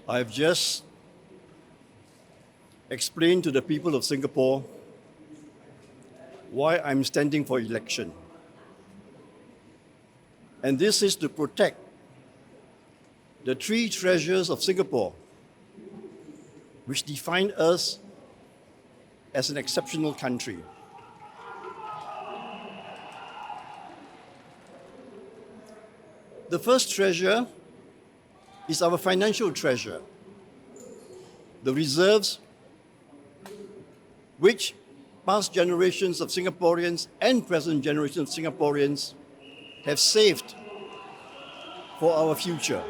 I've just explained to the people of Singapore why I'm standing for election. And this is to protect the three treasures of Singapore, which define us as an exceptional country. The first treasure is our financial treasure, the reserves which past generations of Singaporeans and present generations of Singaporeans have saved for our future.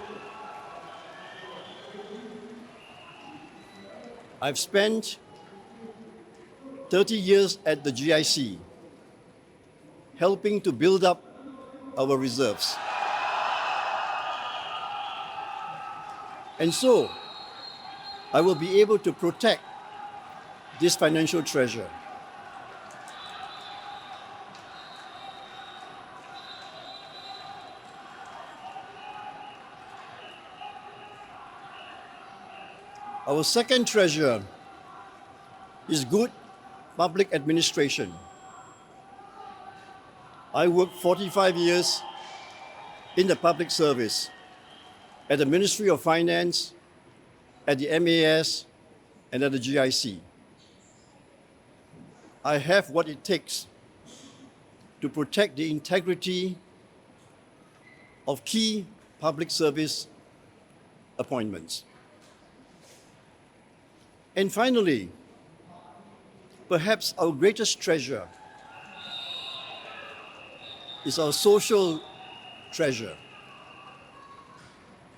I've spent 30 years at the GIC helping to build up our reserves. And so, I will be able to protect this financial treasure. Our second treasure is good public administration. I worked 45 years in the public service at the Ministry of Finance, at the MAS, and at the GIC. I have what it takes to protect the integrity of key public service appointments. And finally, perhaps our greatest treasure is our social treasure.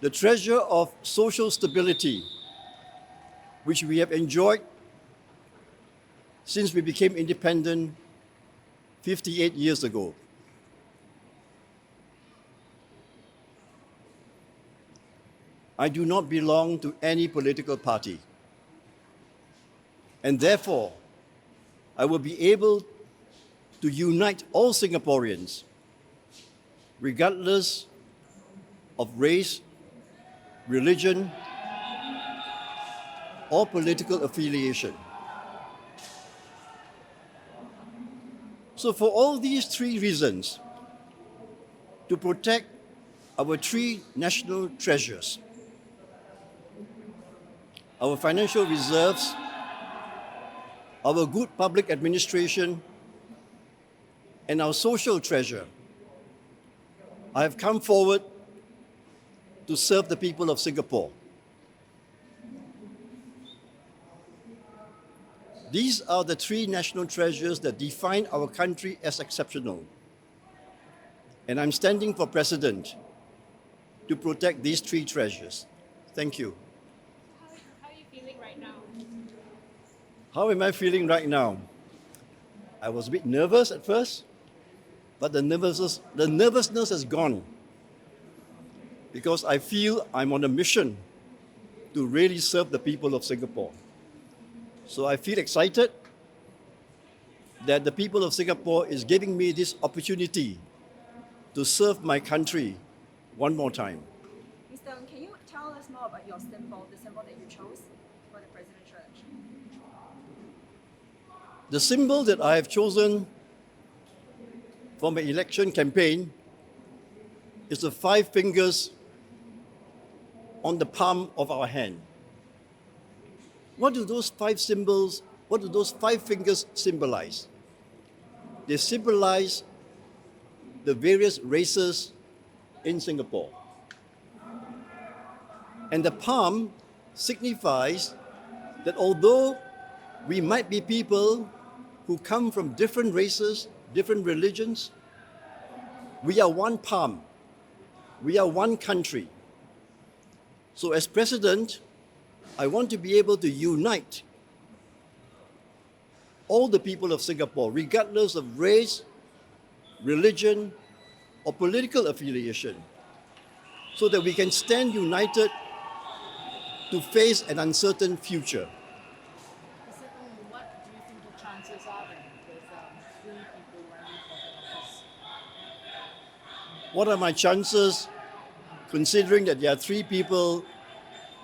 The treasure of social stability, which we have enjoyed since we became independent 58 years ago. I do not belong to any political party, and therefore, I will be able to unite all Singaporeans, regardless of race, religion, or political affiliation. So for all these three reasons, to protect our three national treasures, our financial reserves, our good public administration, and our social treasure, I have come forward to serve the people of Singapore. These are the three national treasures that define our country as exceptional. And I'm standing for president to protect these three treasures. Thank you. How are you feeling right now? How am I feeling right now? I was a bit nervous at first, but the nervousness has gone, because I feel I'm on a mission to really serve the people of Singapore. So I feel excited that the people of Singapore is giving me this opportunity to serve my country one more time. Mr. Ng, can you tell us more about your symbol, the symbol that you chose for the presidential election? The symbol that I have chosen for my election campaign is the 5 fingers on the palm of our hand. What do those 5 fingers symbolize? They symbolize the various races in Singapore. And the palm signifies that although we might be people who come from different races, different religions, we are one palm. We are one country. So as president, I want to be able to unite all the people of Singapore, regardless of race, religion, or political affiliation, so that we can stand united to face an uncertain future. Mr. Ng, what do you think the chances are then with 3 people running for the office? What are my chances, considering that there are 3 people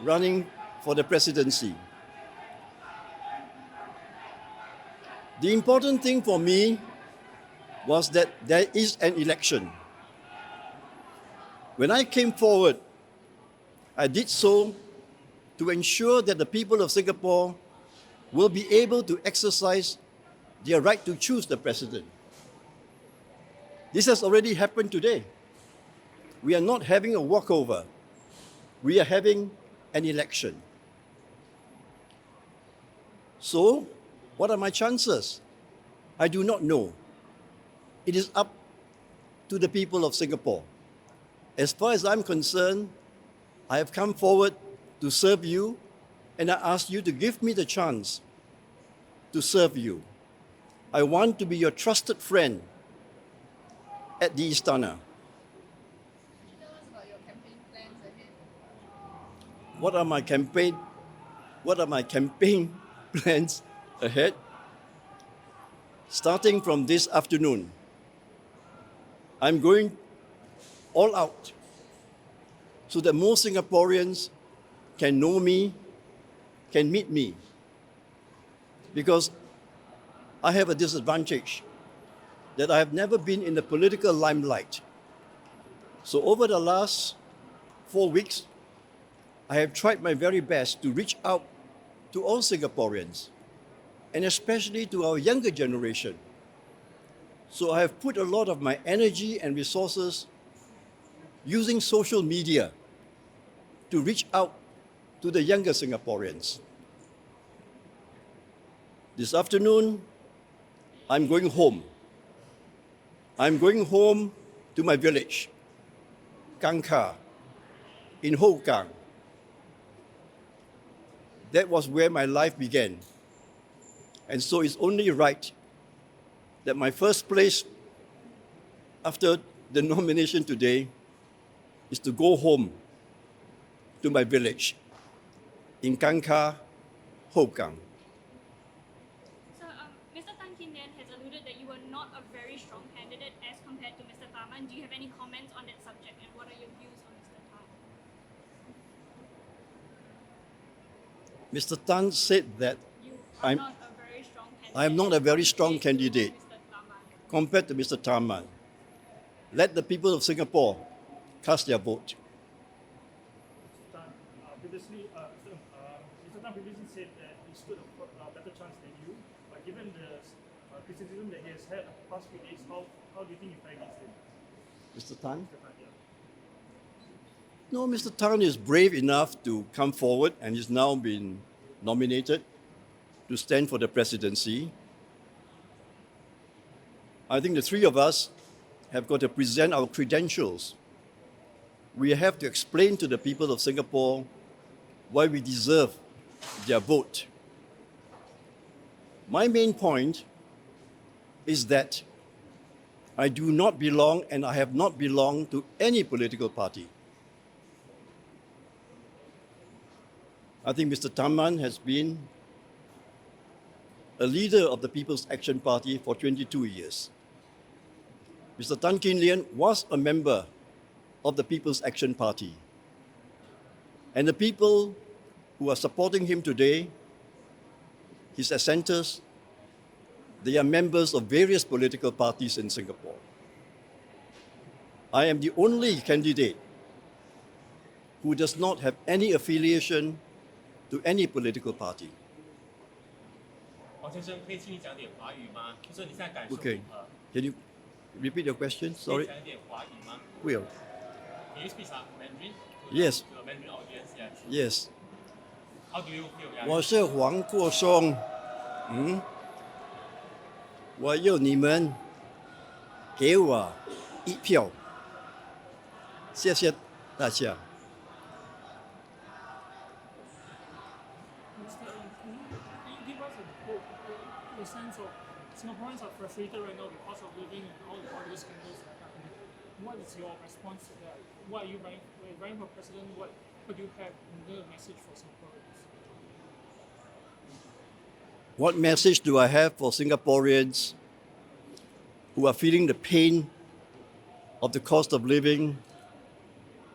running for the presidency. The important thing for me was that there is an election. When I came forward, I did so to ensure that the people of Singapore will be able to exercise their right to choose the president. This has already happened today. We are not having a walkover. We are having an election. So, what are my chances? I do not know. It is up to the people of Singapore. As far as I'm concerned, I have come forward to serve you, and I ask you to give me the chance to serve you. I want to be your trusted friend at the Istana. Could you tell us about your campaign plans ahead? What are my campaign plans ahead? Starting from this afternoon, I'm going all out so that more Singaporeans can know me, can meet me. Because I have a disadvantage that I have never been in the political limelight. So over the last 4 weeks, I have tried my very best to reach out to all Singaporeans, and especially to our younger generation. So I have put a lot of my energy and resources using social media to reach out to the younger Singaporeans. This afternoon, I'm going home. I'm going home to my village, Kangka, in Hougang. That was where my life began. And so it's only right that my first place after the nomination today is to go home to my village in Kangka, Hougang. So, Mr. Tan Kim Lian has alluded that you were not a very strong candidate as compared to Mr. Tharman. Do you have any comments on that subject, and what are your views on Mr. Tan? Mr. Tan said that You are I'm- not a very strong candidate. I am not a very strong compared to candidate. Mr. Tharman. compared to Mr. Tharman. Let the people of Singapore cast their vote. Mr. Tan previously said that he stood a better chance than you, but given the criticism that he has had the past few days, how do you think you fare against him? Mr. Tan? Mr. Tan, yeah. No, Mr. Tan is brave enough to come forward and is now been nominated to stand for the presidency. I think the three of us have got to present our credentials. We have to explain to the people of Singapore why we deserve their vote. My main point is that I do not belong and I have not belonged to any political party. I think Mr. Tharman has been a leader of the People's Action Party for 22 years. Mr. Tan Kim Lian was a member of the People's Action Party. And the people who are supporting him today, his assenters, they are members of various political parties in Singapore. I am the only candidate who does not have any affiliation to any political party. 黄先生，可以请你讲点华语吗？就是你现在感受 Okay. Can you repeat your question? 可以 Sorry. 讲一点华语吗 Will. Can you speak some Mandarin? Yes. To the Mandarin audience, yes. Yes. How do you feel? Yeah. 我是黄国松，我要你们给我一票，谢谢大家。 Mr. Can you give us a sense of Singaporeans are frustrated right now because of living and all these scandals that are happening. What is your response to that? Why are you running for president? What do you have in the message for Singaporeans? What message do I have for Singaporeans who are feeling the pain of the cost of living,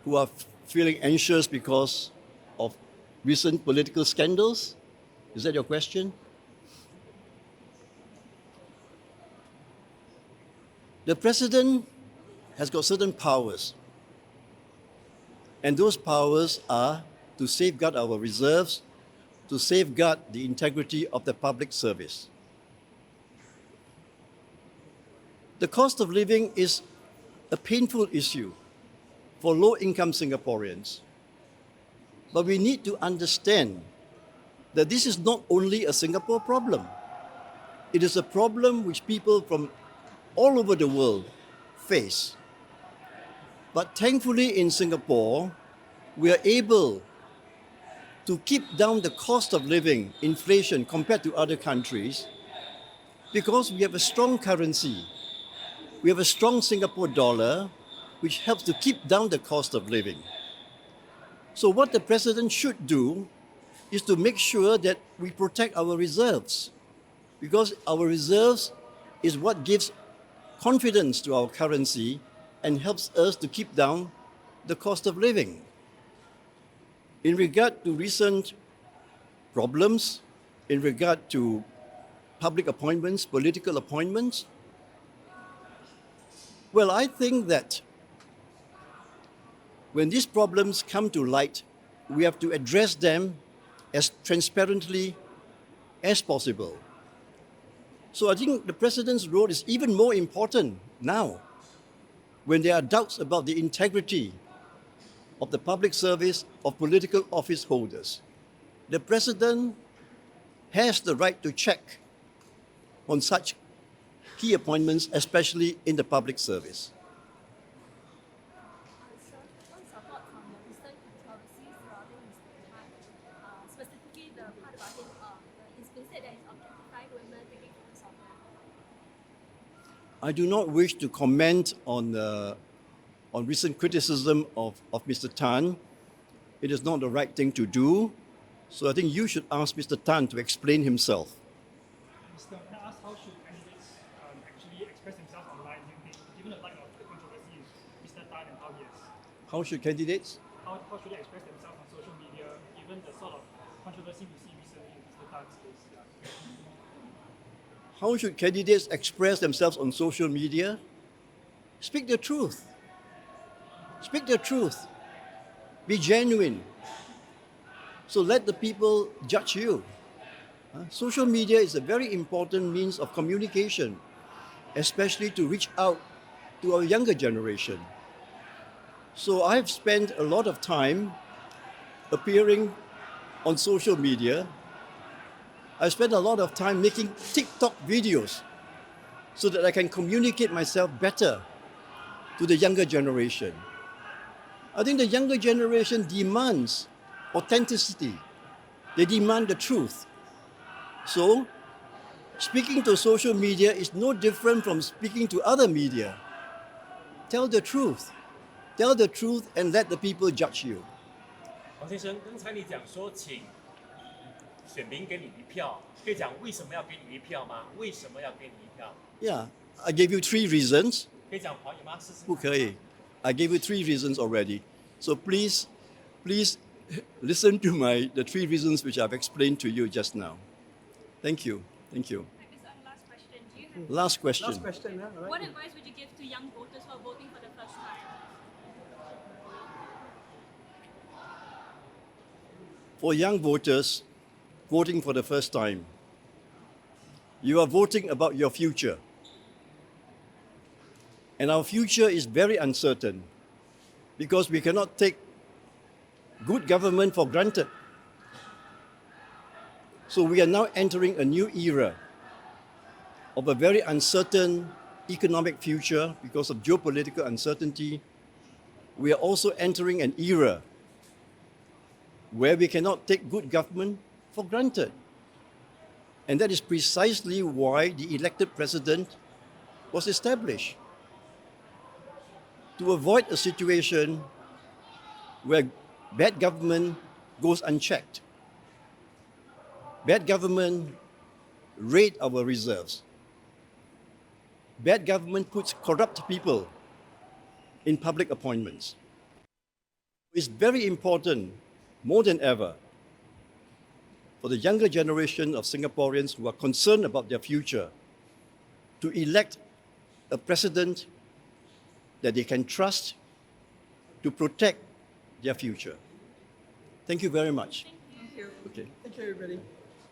who are feeling anxious because of recent political scandals? Is that your question? The president has got certain powers, and those powers are to safeguard our reserves, to safeguard the integrity of the public service. The cost of living is a painful issue for low-income Singaporeans. But we need to understand that this is not only a Singapore problem. It is a problem which people from all over the world face. But thankfully in Singapore, we are able to keep down the cost of living, inflation, compared to other countries because we have a strong currency. We have a strong Singapore dollar, which helps to keep down the cost of living. So what the president should do is to make sure that we protect our reserves, because our reserves is what gives confidence to our currency and helps us to keep down the cost of living. In regard to recent problems, in regard to public appointments, political appointments, well, I think that when these problems come to light, we have to address them as transparently as possible. So I think the president's role is even more important now, when there are doubts about the integrity of the public service of political office holders. The president has the right to check on such key appointments, especially in the public service. So, what's your thoughts on the recent controversies surrounding Mr. Tan? Specifically, the part about him, it's been said that he's objectifying women, taking photos of them. I do not wish to comment on recent criticism of Mr. Tan. It is not the right thing to do. So I think you should ask Mr. Tan to explain himself. Mr. Can I ask how should candidates actually express themselves online, given the light of the controversy with Mr. Tan and how he is? How should candidates? How should they express themselves on social media, given the sort of controversy we see recently in Mr. Tan's case? Yeah. How should candidates express themselves on social media? Speak the truth. Speak the truth. Be genuine. So let the people judge you. Social media is a very important means of communication, especially to reach out to our younger generation. So I've spent a lot of time appearing on social media. I spent a lot of time making TikTok videos so that I can communicate myself better to the younger generation. I think the younger generation demands authenticity. They demand the truth. So, speaking to social media is no different from speaking to other media. Tell the truth. Tell the truth and let the people judge you. 黄先生，刚才你讲说，请选民给你一票，可以讲为什么要给你一票吗？为什么要给你一票？ Yeah, I gave you 3 reasons. 可以讲华语吗？试试看。不可以. I gave you 3 reasons already. So please listen to the 3 reasons which I've explained to you just now. Thank you. Thank you. Right, Mr. Ng, last question. Do you have Last question. Last question, yeah, all right. what advice would you give to young voters who are voting for the first time? For young voters voting for the first time, you are voting about your future. And our future is very uncertain because we cannot take good government for granted. So we are now entering a new era of a very uncertain economic future because of geopolitical uncertainty. We are also entering an era where we cannot take good government for granted. And that is precisely why the elected president was established. To avoid a situation where bad government goes unchecked. Bad government raid our reserves. Bad government puts corrupt people in public appointments. It's very important, more than ever, for the younger generation of Singaporeans who are concerned about their future to elect a president that they can trust to protect their future. Thank you very much. Thank you. Okay. Thank you, everybody.